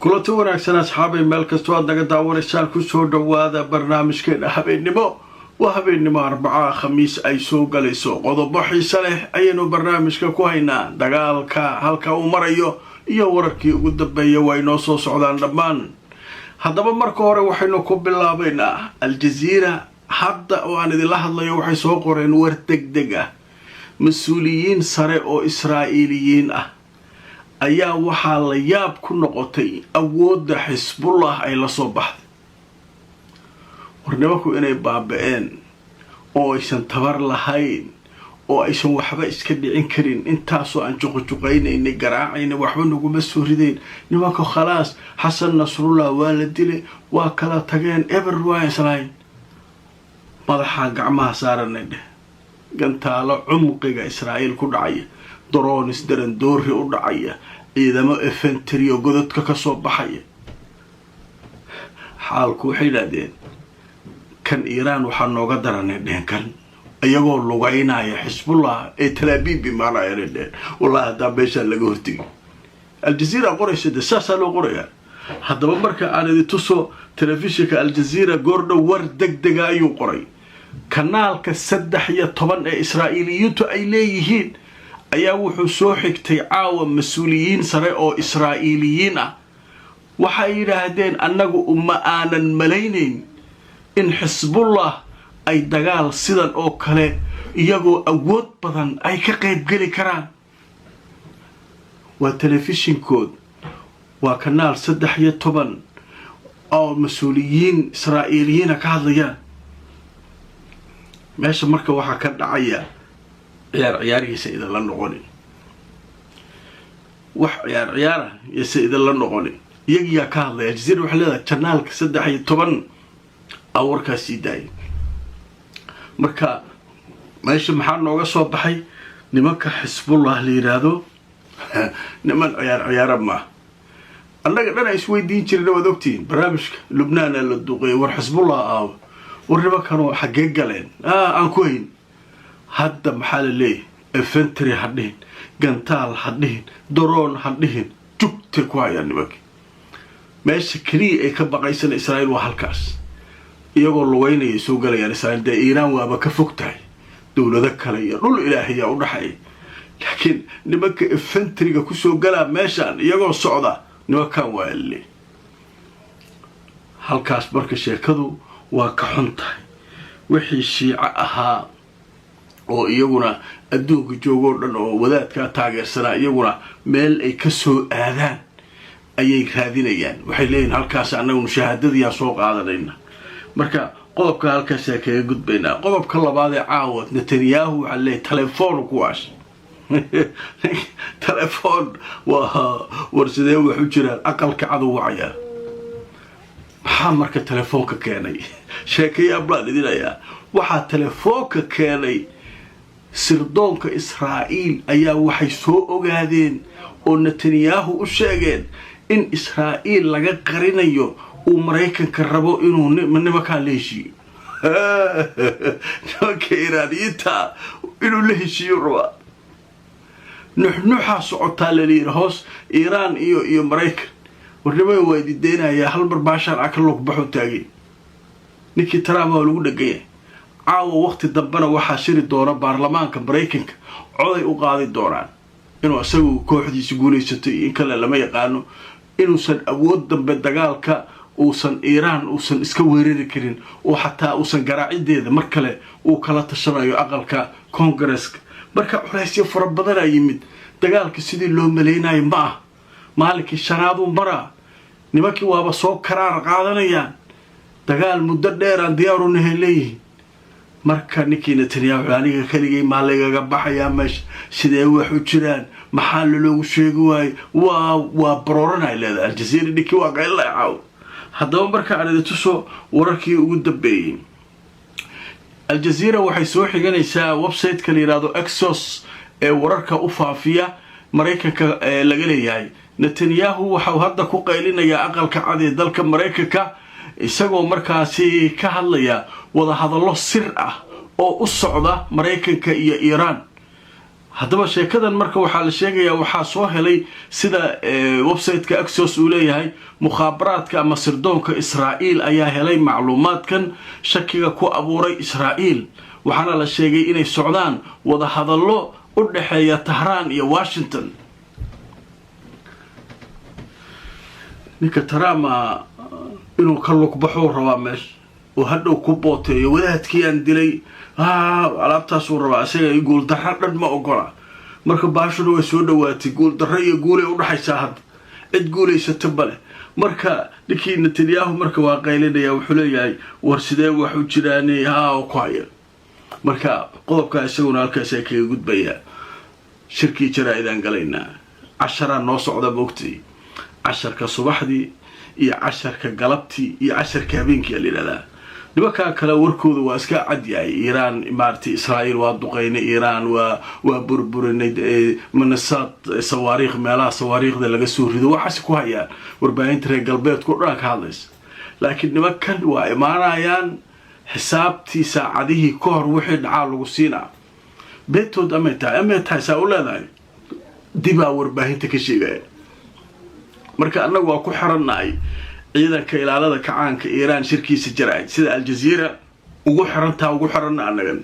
kulanti wanaagsan asxaabay meel kastoo aad naga daawanaysaa ku soo dhawaada barnaamijkeena habeenimo waa habeenimo Arbaca Khamiis ay soo galayso qodobo xiiso leh ayaynu barnaamijka ku haynaa dagaalka halka uu marayo iyo wararkii ugu dambeeyay way noo soo socdaan dhammaan haddaba marka hore waxaynu ku bilaabaynaa Al-Jazeera hadda oo aan idin la hadlayo waxay soo qoreen war degdeg ah mas'uuliyiin sare oo Israa'iiliyiin ah ayaa waxaa la yaab ku noqotay awoodda Xisbullah ay la soo baxday warnimanku inay baaba'een oo aysan tabar lahayn oo aysan waxba iska dhicin karin intaasoo aan juqjuqaynaynay garaacayna waxba naguma soo rideen nimanka khalaas Xasan Nasrullah waa la dilay waa kala tageen everyone islayn madaxa gacmaha saaranay gantaalo cumqiga Israa'iil ku dhacay drones daran doori u dhacaya ciidamo infantry oo godadka ka soo baxaya xaalku xidadeen kan Iran waxa nooga daranay dheenkan ayagoo lugaynaya Xisbullah ee Tel Aviv bimaanayeen wallahi da beesha laga hortigi Al-Jazeera qoraysa saasa loo qoraya haddaba marka aan idin tuso telefishinka Al-Jazeera goordho war degdeg ah ayuu qoray kanaalka 13 ee Israa'iiliyiintu ay leeyihiin ayaa wuxuu soo xigtay caawa mas'uuliyiin sare oo Israa'iiliyiin ah waxay yiraahdeen annagu uma aanan malaynayn in Xisbullah ay dagaal sidan oo kale iyagoo awood badan ay ka qayb gali karaan waa telefishinkood waa kanaal 13 oo mas'uuliyiin Israa'iiliyiin ka hadlayaan meesha marka waxa ka dhacaya ciyaarihiisa idan la noqonin wax ciyaarihiisa idan la noqonin iyagiya ka hadlaya Al-Jazeera waxa leedahay channelka 13 awrkaasi daay marka meesha maxaa nooga soo baxay nimanka Xisbullah la yiraahdo niman ciyaar ma annaga dhan ay isweydiin jireen wada ogtiin barnaamijka Lubnaan la duqay war Xisbullah warriba kanoo xagee galeen aan ku hayn hadda maxaa la leeyahay infantry hadhiin gantaal hadhiin drone hadhiin jugti ku hayaan nimanka meesha kaliya ay ka baqaysan Israa'iil waa halkaas iyagoo lugaynaya soo galayaan Israa'iil de Iran waaba ka fogtahay dawlado kale iyo dhul ilaahay u dhaxay laakiin nimanka infantryga ku soo galaa meeshan iyagoo socda nimankan waa le halkaas marka sheekadu waa ka xuntahay wixii shiica ahaa oo iyaguna adduunka joogo dhan oo wadaadka taageersanaa iyaguna meel ay ka soo aadaan ayay raadinayaan waxay leeyihiin halkaas anagu shahaadadiya soo qaadanayna marka qodobka halkaas ay kaga gudbayna qodobka labaad ee caawad Netanyahu waxa leeyahay telefoon ku waash telefoon warsidee wuxuu jiraa aqalka cadu wacaya maxaa marka telefoonka keenay sheekaya ablaad idinaya waxa telefoonka keenay sirdoonka Israa'iil ayaa waxay soo ogaadeen oo Netanyahu u sheegeen in Israa'iil laga qarinayo uu Mareykanka rabo inuu nimanka leeshiyo Iiraaniyiinta inuu leeshiyo raba nuxnuxa socotaa leeyahay hoos Iiraan iyo Mareykan warnimada way diideynaya hal mar baashaan akal loo baxo taagay ninkii Trump oo lagu dhagay caawa waqti dambana waxa shiri doona baarlamaanka Mareykanka coday u qaadi doonaan inuu asagu kooxdiisa guuleysatay in kale lama yaqaano inuusan awood dambe dagaalka uusan Iran uusan iska weerari karin oo xataa uusan garaacideeda mar kale uu kala tashanayo aqalka Congress marka culaysyo fara badan ay yimid dagaalka sidii loo maleynay ma maalinka shanaadu mara nimankii waaba soo karaar qaadanayaan dagaal muddo dheer aan diyaar u nahay marka ninkii Netanyahu aniga kaligay maaligaga baxaya meesha sidee wax u jiraan maxaa loogu sheegay waa baroranay leedahay Al-Jazeera ninkii waa qaylay haddaba marka aan tuso wararkii ugu dambeeyay Al-Jazeera waxay soo xiganaysaa website-ka la yiraahdo Axios ee wararka u faafiya Mareykanka laga leeyahay Netanyahu waxa uu hadda ku qaylinayaa aqalka cad ee dalka Mareykanka isagoo markaasi ka hadlaya wada hadallo sir ah oo u socda Mareykanka iyo Iran haddaba sheekadan marka waxaa la sheegayaa waxaa soo helay sida website-ka Axios uu leeyahay mukhaabaraadka ama sirdoonka Israa'iil ayaa helay macluumaadkan shakiga ku abuuray Israa'iil waxaana la sheegay inay socdaan wada hadallo u dhaxeeya Tehran iyo Washington ninka Trump inuu ka lug baxo rabaa meesha oo hadhow ku booteeyo wadaadkii aan dilay alaabtaas uu rabaa isaga ay guul darro dhan ma ogola marka baashadu way soo dhawaatay guul darro iyo guul ay u dhaxaysaa hadda cid guulaysato bale marka ninkii Netanyahu marka waa qaylinaya wuxuu leeyahay war sidee wax u jiraan oo ku haya marka qodobka isaguna halkaas ay kaga gudbaya shirkii jaraa'idan galaynaa 10 noo socda boogtii 10 subaxdii iyo 10 galabtii iyo 10 habeenkii la yiraahdaa nimanka kale warkooda waa iska cad yahay Iran imaartii Israa'iil waa duqeynay Iran waa burburinay manasad sawaariikh meelaha sawaariikhda laga soo rido waxaas ku hayaan warbaahinta reer galbeedku dhan ka hadlays laakiin nimankan waa imaanayaan xisaabtii saacadihii ka hor wixii dhacaa lagu siinaa beetood ama tahay saa u leedahay dibaa warbaahinta ka sheegaya marka annagu waa ku xirannahay ciidanka ilaalada kacaanka Iran shirkiisa jaraa'id sida Al Jazeera ugu xiranna annagan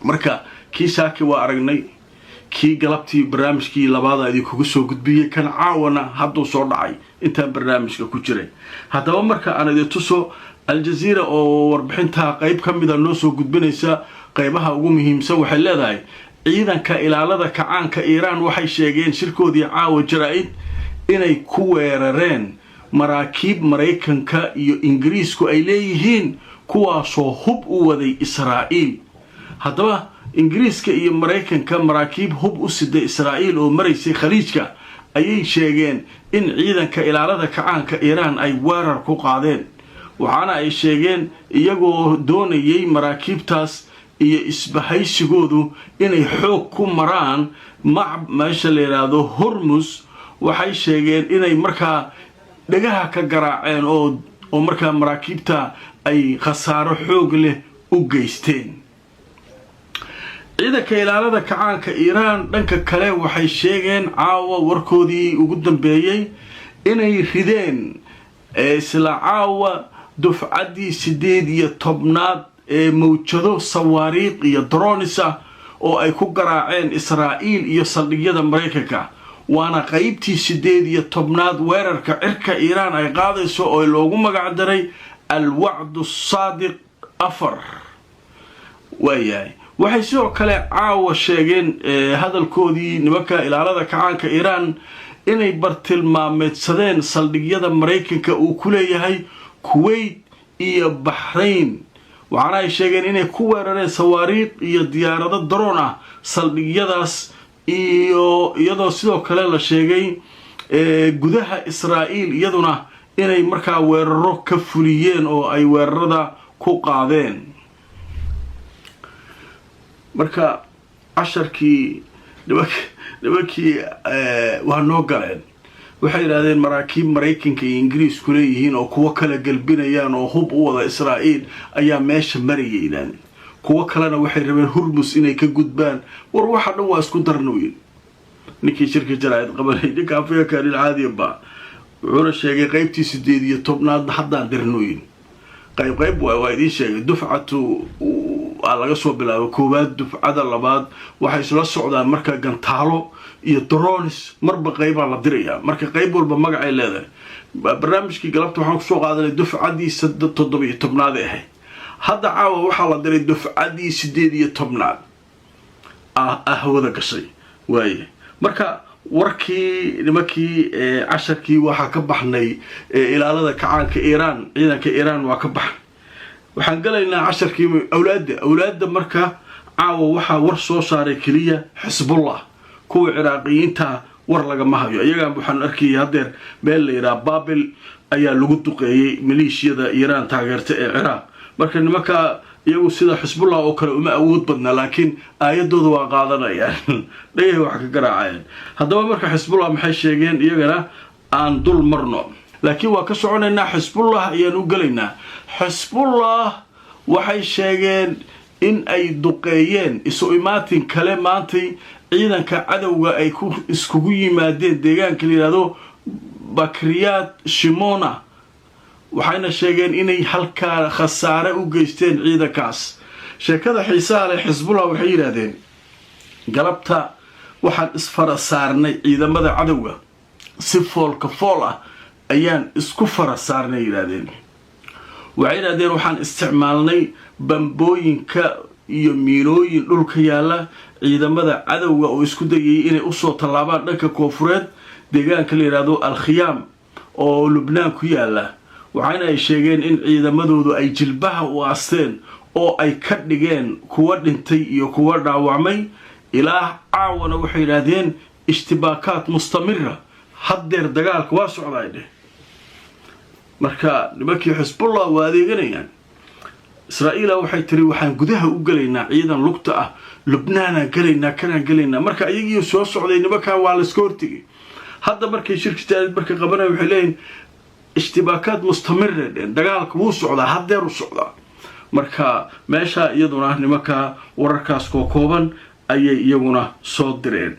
marka kii saaki waa aragnay kii galabtii barnaamijkii labaad ay kugu soo gudbiyay kan caawana hadduu soo dhacay inta barnaamijka ku jiray haddaba marka aan idin tuso Al Jazeera oo warbixinta qayb kamida noo soo gudbinaysa qaybaha ugu muhiimsan waxay leedahay ciidanka ilaalada kacaanka Iran waxay sheegeen shirkoodii caawa jaraa'id inay ku weerareen maraakiib Mareykanka iyo Ingiriisku ay leeyihiin kuwaasoo hub u waday Israa'iil haddaba Ingiriiska iyo Mareykanka maraakiib hub u siday Israa'iil oo maraysay khaliijka ayay sheegeen in ciidanka ilaalada kacaanka Iran ay weerar ku qaadeen waxaana ay sheegeen iyagoo doonayay maraakiibtaas iyo isbahaysigoodu inay xoog ku maraan meesha la yiraahdo Hormuz waxay sheegeen inay markaa dhagaha ka garaaceen oo markaa maraakiibta ay khasaaro xoog leh u geysteen ciidanka ilaalada kacaanka Iran dhanka kale waxay sheegeen caawa warkoodii ugu dambeeyay inay rideen isla caawa dufcadii 18 ee mawjado sawaariikh iyo drones oo ay ku garaaceen Israa'iil iyo saldhigyada Mareykanka waana qaybtii 18 weerarka cirka Iran ay qaadayso oo loogu magac daray al-wa'd as-sadiq 4 waayay waxay sidoo kale caawa sheegeen hadalkoodii nimanka ilaalada kacaanka Iran inay bartilmaameedsadeen saldhigyada Mareykanka uu ku leeyahay Kuwait iyo Bahrain waxaana ay sheegeen inay ku weerareen sawaariikh iyo diyaarado drone saldhigyadaas iyadoo sidoo kale la sheegay gudaha Israa'iil iyaduna inay markaa weeraro ka fuliyeen oo ay weerarada ku qaadeen marka 10kii nimankii waa noo galeen waxay yiraahdeen maraakiib Mareykanka iyo Ingiriisku leeyihiin oo kuwa kala galbinayaan oo hub u wada Israa'iil ayaa meesha marayeen kuwa kalena waxay rabeen Hormuz inay ka gudbaan war waxa dhan waa isku darnooyin ninkii shirka jaraa'id qabanay ninka Afrika caadi ba wuxuu sheegay qaybtii 18 haddaan darnooyin qayb waa idin sheegay dufcatu laga soo bilaabo koowaad dufcada labaad waxay isla socdaan marka gantaalo iyo drones marba qayba la diraya marka qayb walba magac ay leedahay barnaamijkii galabta waxaan ku soo qaadanay dufcadii 17 hadda caawa waxaa la diray dufcadii 18 wada gashay waaye marka warkii nimankii 10kii waxa ka baxnay ilaalada kacaanka Iran ciidanka Iran waa ka baxay waxaan galaynaa 10kii awlaadda marka caawa waxa war soo saaray kaliya Hezbollah kuwa Iraaqiyiinta war laga ma hayo iyaga waxaan arkay hadeer meel la yiraahdo Babil ayaa lagu duqeeyay maleeshiyada Iran taageerta ee Iraq marka nimanka iyagu sida Hezbollah oo kale uma awood badna laakiin aayadooda waa qaadanayaan dhayay wax ka garaacayaan haddaba marka Hezbollah maxay sheegeen iyagana aan dul marno laakiin waa ka soconaynaa Hezbollah ayaan u galaynaa Hezbollah waxay sheegeen in ay duqeeyeen isu imaatin kale maantay ciidanka cadowga ay ku iskugu yimaadeen deegaanka la yidhaahdo Bakriyat Shimona waxayna sheegeen inay halkaa khasaare u geysteen ciidankaas sheekada xiisaha leh Xisbullah waxay yiraahdeen galabta waxaan isfara saarnay ciidamada cadowga si foolka fool ah ayaan isku fara saarnay yiraahdeen waxay yiraahdeen waxaan isticmaalnay bambooyinka iyo miinooyin dhulka yaala ciidamada cadowga oo isku dayay inay u soo tallaabaan dhanka koonfureed deegaanka la yiraahdo Al-Khiyam oo Lubnaan ku yaala waxaana ay sheegeen in ciidamadoodu ay jilbaha u aasteen oo ay ka dhigeen kuwa dhintay iyo kuwa dhaawacmay ilaa caawana waxay yiraahdeen ishtibaakaat mustamira haddeer dagaalka waa socdaayde marka nimankii Xisbullah waa adeeganayaan Israa'iil waxay tiri waxaan gudaha u galaynaa ciidan lugta ah Lubnaan galaynaa marka ayagiyo soo socday nimanka waa la iska hortigay hadda markay shirkitaad markay qabanay waxay leeyihiin ishtibaakaat mustamira dagaalku wuu socdaa haddeer u socdaa marka meesha iyaduna nimanka wararkaas kooban ayay iyaguna soo direen